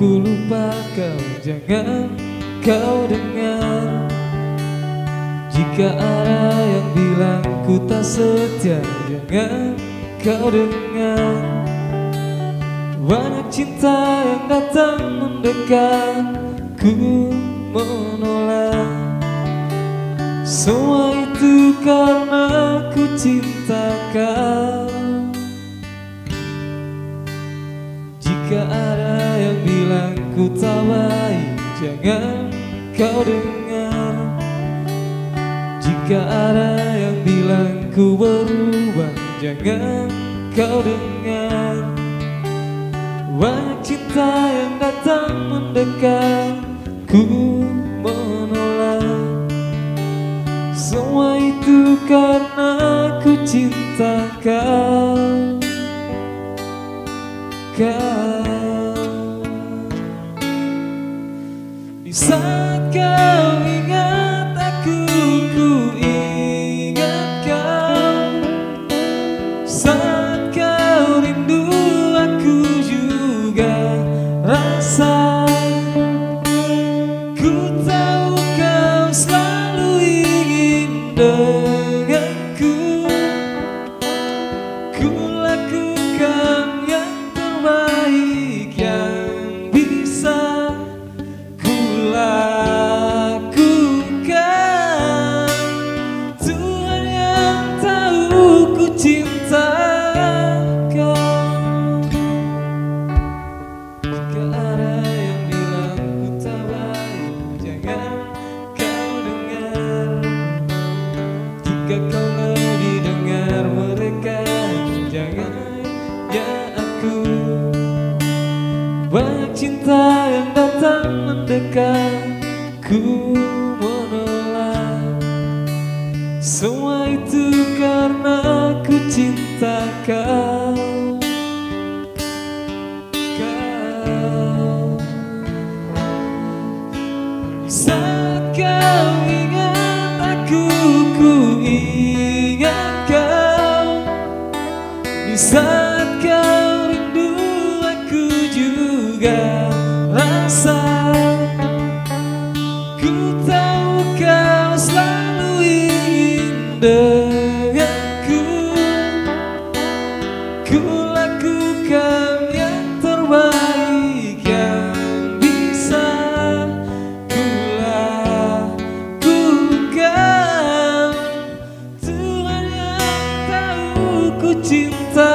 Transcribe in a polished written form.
ku lupa kau, jangan kau dengar. Jika ada yang bilang ku tak setia, jangan kau dengar. Banyak cinta yang datang mendekat, ku menolak. Semua itu karena ku cinta kau. Jika ada yang bilang ku tak baik, jangan kau dengar. Jika ada yang bilang ku berubah, jangan kau dengar. Banyak cinta yang datang mendekat, ku menolak. Semua itu karena ku cinta kau. Di saat kau ingat aku, ku ingat kau. Saat kau rindu, aku juga rasa. Ku tahu kau selalu ingin denganku. Ku lakukan yang terbaik yang bisa ku lakukan. Tuhan yang tahu ku cinta kau. Jika ada yang bilang ku tak baik, jangan kau dengar. Jika kau lebih dengar mereka, jangan ya aku. Banyak cinta yang datang mendekat, ku menolak. Semua itu karena ku cinta kau. Saat kau ingat aku, ku ingat kau. Di saat kau rindu, aku juga rasa. Ku tahu kau selalu ingin denganku. Ku lakukan yang terbaik yang bisa ku lakukan. Tuhan yang tahu ku cinta